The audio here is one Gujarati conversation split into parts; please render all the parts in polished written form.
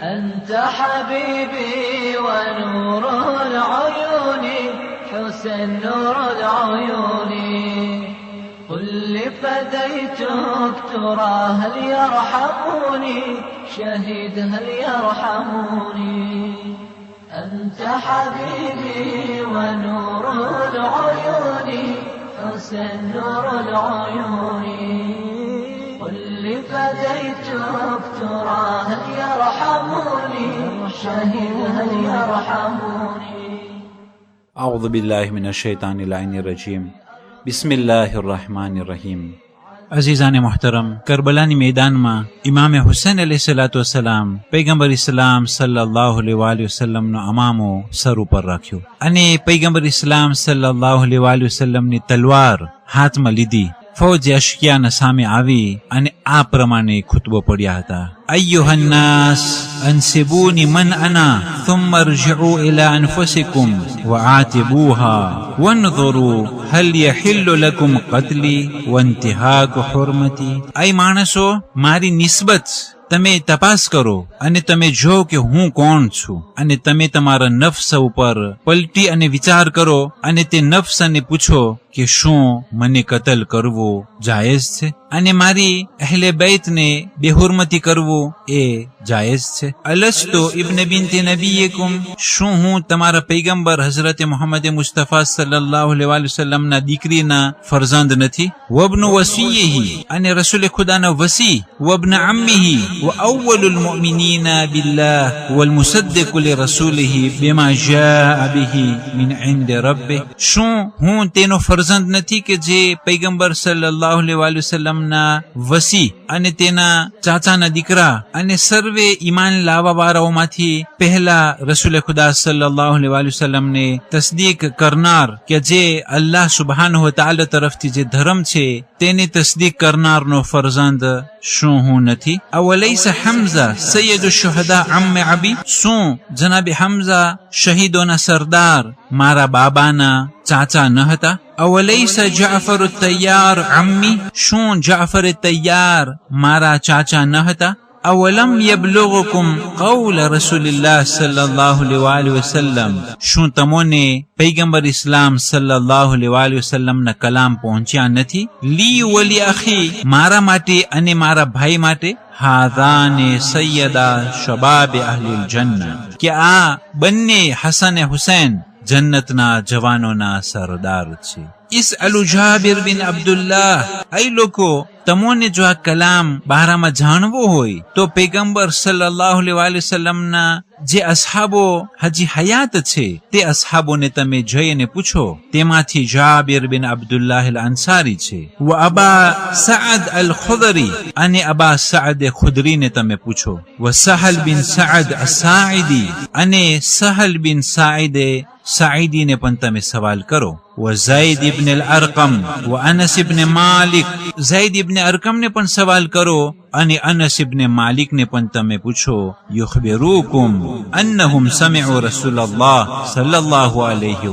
أنت حبيبي ونور العيون حسن نور العيون قل لفديتك ترى هل يرحموني شهيد هل يرحموني أنت حبيبي ونور العيون حسن نور العيون قل لفديتك ترى هل يرحموني شهيد هل يرحموني أعوذ بالله من الشیطان اللعین الرجیم بسم الله الرحمن الرحیم عزیزان محترم، کربલાની મેદાનમાં ઇમામે હુસૈન અલૈહિસ્સલામ પૈગંબર ઇસ્લામ સલ્લલ્લાહુ અલૈહિ વસલ્લમનો અમામો સર ઉપર રાખ્યો અને પૈગંબર ઇસ્લામ સલ્લલ્લાહુ અલૈહિ વસલ્લમની તલવાર હાથમાં લીધી. ફૌજ અશકિયાના સામે આવી અને આ પ્રમાણે ખુતબો પડ્યા હતા. અય્યુહન નાસ અનસિબૂની મન અના ثم ارجعوا إلى أنفسكم وعاتبوها وانظروا هل يحل لكم قتلي وانتهاك حرمتي. أي માણસો, મારી નિસ્બત તમે તપાસ કરો અને તમે જો કે હું કોણ છું, અને તમે તમારા નફ્સ ઉપર પલટી અને વિચાર કરો અને તે નફ્સને પૂછો કે શું મને કતલ કરવો જાયઝ છે અને મારી અહેલે બૈતને બેહુરમતી કરવું એ જાયઝ છે. અલસ્તો ઇબ્ન બિન્ત નબીયકુમ, શું હું તમારા પૈગંબર હઝરત મુહમ્મદ મુસ્તફા સલ્લલ્લાહુ અલૈહિ વસલ્લમના દીકરીના ફરઝંદ નથી? વબ્ન વસીયહી, અને રસૂલ ખુદાના વસી, વબ્ન અમ્મીહી وأول المؤمنين بالله والمصدق لرسوله بما جاء به من عند ربه. શું હું તેનો ફરઝંદ નથી કે જે પૈગંબર સલ્લલ્લાહુ અલૈહિ વસલ્લમના વસી અને તેના ચાચાના દીકરા અને સર્વે ઈમાન લાવવા વાળાઓમાંથી પહેલા રસૂલ ખુદા સલ્લલ્લાહુ અલૈહિ વસલ્લમને તસ્દીક કરનાર, કે જે અલ્લાહ સુબ્હાનહુ વ તઆલા તરફથી જે ધર્મ છે તેની તસ્દીક કરનારનો ફરઝંદ શું હું નથી? અવલૈસ હમઝા સૈયદ શુહદા અમ્મે અબી, શું જનાબે હમઝા શહીદોના સરદાર મારા બાબાના ચાચા ન હતા? અવલૈસ જાફર તૈયાર અમ્મી, શું જાફર તૈયાર મારા ચાચા ન હતા? અવલમ યબલુગકુમ કૌલ રસૂલિલ્લાહ સલ્લલ્લાહુ અલૈહિ વસલ્લમ, શું તમોને પૈગંબર ઇસ્લામ સલ્લલ્લાહુ અલૈહિ વસલ્લમના કલામ પહોંચ્યા નથી? લી વલી અખી, મારા માટે અને મારા ભાઈ માટે, હાદાને સૈયદા શબાબ અહલિલ જન્નહ, કે આ બંને હસન હુસૈન જન્નતના જવાનોના સરદાર છે. ઇસ અલુ જાબિર બિન અબ્દુલ્લાહ, એ લોકો તમોને જો આ કલામ બારામાં જાણવો હોય તો પૈગંબર સલ્લલ્લાહુ અલૈહિ વસલ્લમના જે અસહાબો હજી હયાત છે તે અસહાબોને તમે જઈને પૂછો. તેમાંથી જાબિર બિન અબ્દુલ્લાહ અલ અંસારી છે. વ અબા સઅદ અલ ખુદરી, અને અબા સઅદ ખુદરીને તમે પૂછો. વ સહલ બિન સઅદ અસાઇદી, અને સહલ બિન સાઇદીને પણ તમે સવાલ કરો. વ ઝૈદ ઇબ્ન અલ અરકમ વ અનસ ઇબ્ન માલિક, ઝૈદ ઇબ્ન અરકમને પણ સવાલ કરો અને અનસ ઇબ્ન માલિકને પણ તમે પૂછો. યુખબિરુકુમ અન્નહુમ સમિઉ રસૂલલ્લાહ સલ્લલ્લાહુ અલૈહિ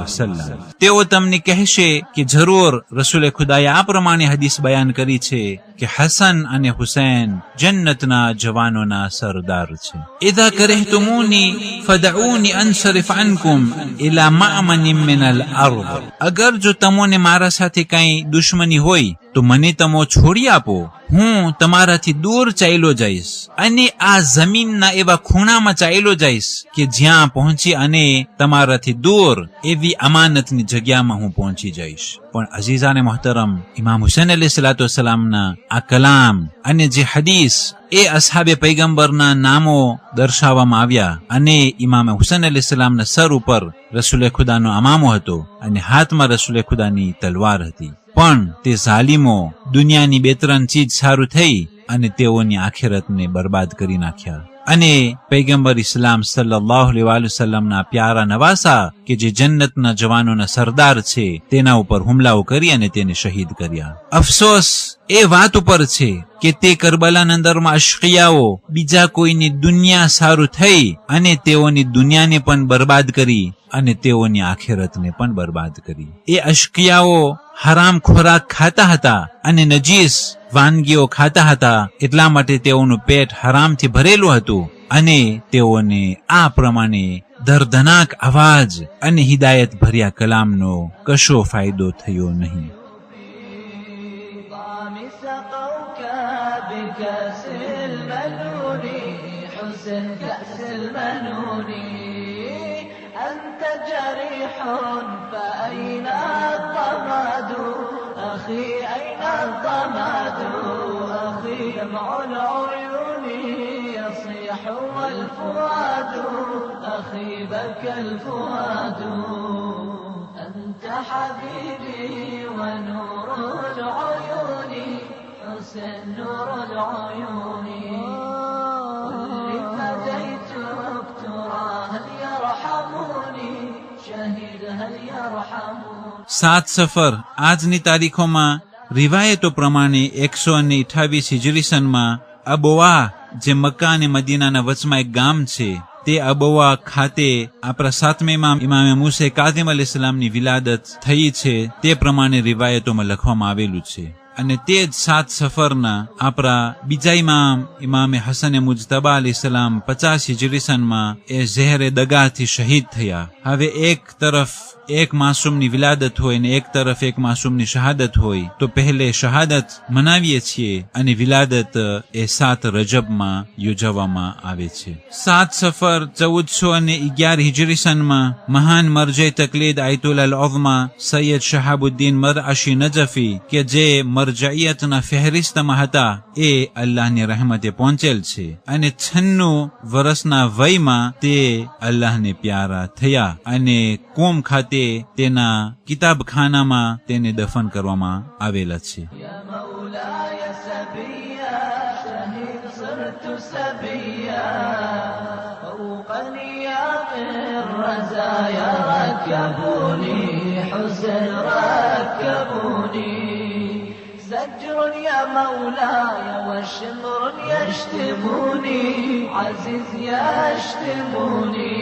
વસલ્લમ, તેઓ તમને કહેશે કે જરૂર રસૂલે ખુદાએ આ પ્રમાણે હદીસ બયાન કરી છે કે હસન અને હુસૈન જન્નતના જવાનોના સરદાર છે. ઇધા કરહતુમૂની ફદઉની અનસરિફ અનકુમ ઇલા મઅમનિન મિન અલ અર્દ, અગર જો તમોને મારા સાથે કઈ દુશ્મની હોય તો મને તમો છોડી આપો, હું તમારાથી દૂર ચાલ્યો જઈશ અને આ જમીનના એવા ખૂણામાં ચાલ્યો જઈશ કે જ્યાં પહોંચી અને તમારાથી દૂર એવી અમાનતની જગ્યામાં હું પહોંચી જઈશ. પણ અઝીઝાને મહોતરમ, ઇમામ હુસૈન અલૈહિસ્સલામના આ કલામ અને જે હદીસ એ અસહાબે પૈગંબરના નામો દર્શાવવામાં આવ્યા અને ઇમામ હુસૈન અલૈહિસ્સલામના સર ઉપર રસૂલે ખુદાનો અમામો હતો અને હાથમાં રસૂલે ખુદાની તલવાર હતી. પણ તે ઝાલિમો દુનિયાની બે ત્રણ ચીજ સારું થઈ અને તેઓની આખિરતને બરબાદ કરી નાખ્યા. અને પૈગંબર ઇસ્લામ સલ્લલ્લાહુ અલૈહિ વસલ્લમના પ્યારા નવાસા કે જે જન્નતના જવાનોના સરદાર છે તેના ઉપર હુમલાઓ કરી અને તેને શહીદ કર્યા. અફસોસ એ વાત ઉપર છે કે તે કરબલાના અંદરમાં અશકિયાઓ બીજા કોઈની દુનિયા સારું થઈ અને તેઓની દુનિયાને પણ બરબાદ કરી અને તેઓની આખિરતને પણ બરબાદ કરી. એ અશકિયાઓ હરામ ખોરાક ખાતા હતા અને નજીસ વાનગીઓ ખાતા હતા, એટલા માટે તેઓનું પેટ હરામથી ભરેલું હતું અને તેઓને આ પ્રમાણે દર્દનાક અવાજ અને હિદાયત ભર્યા કલામનો કશો ફાયદો થયો નહીં. كأس المنون أنت جريح فأين الضماد أخي أين الضماد أخي دمع العيون يصيح والفؤاد أخي بكى الفؤاد أنت حبيبي ونور العيون حسن نور العيون فديتك ترى هل يرحموني شهيد هل يرحموني. 7 સફર આજની તારીખોમાં રિવાયતો પ્રમાણે 128 હિજરી સનમાં અબોવા, જે મક્કા અને મદીનાના વચમાં એક ગામ છે, તે અબોવા ખાતે આપણા 7મા ઇમામે મૂસે કાઝિમ અલૈહિસ્સલામની વિલાદત થઈ છે, તે પ્રમાણે રિવાયતોમાં લખવામાં આવેલું છે. અને તે જ 7 સફરના આપણા બીજા ઇમામે હસન મુજતબા અલૈહિસ્સલામ 50 હિજરી સનમાં એ ઝેરે દગાથી શહીદ થયા. હવે એક તરફ એક માસૂમની વિલાદત હોય ને એક તરફ એક માસૂમની શહાદત હોય, તો પહેલે શહાદત મનાવીએ છીએ અને વિલાદત એ 7 રજબમાં યોજવામાં આવે છે. 7 સફર 1411 હિજરી સનમાં મહાન મરજે તકલીદ આયતુલ ઉઝમા સૈયદ શહાબુદ્દીન મરઅશી નજફી, કે જે મરજઈયતના ફહેરિસ્તમાં હતા, એ અલ્લાહની રહેમતે પહોંચેલ છે અને 96 વર્ષના વયમાં તે અલ્લાહને પ્યારા થયા અને કોમ ખાતે તેના કિતાબખાનામાં તેને દફન કરવામાં આવેલા છે. زجر يا مولاي وشمر يشتموني عزيز يشتموني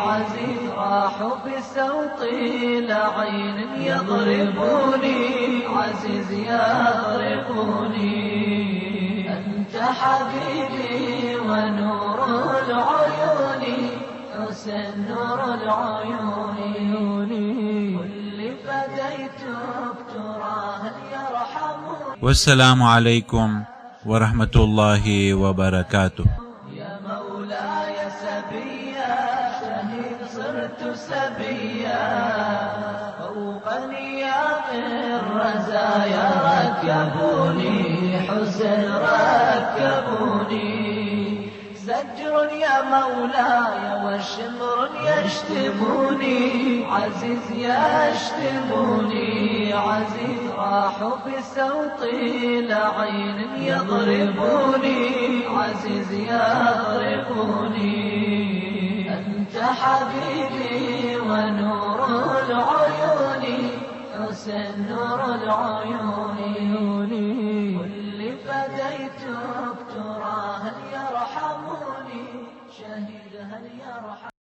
عزيز راح بسوطي لعين يضربوني عزيز يضربوني أنت حبيبي ونور العيون حسن نور العيون كل فديتك ترى هل يرحمون. والسلام عليكم ورحمة الله وبركاته. يا مولاي سبيا شهيد صرت سبيا فوق نيام الرزايا ركبوني حسن ركبوني زجر يا مولاي وشمر يشتموني عزيز يشتموني عزيز راح بسوطي لعين يضربوني عزيز يضربوني أنت حبيبي ونور العيون حسن نور العيون كل فديتك ترى هل يرحموني شهيد هل يرحموني.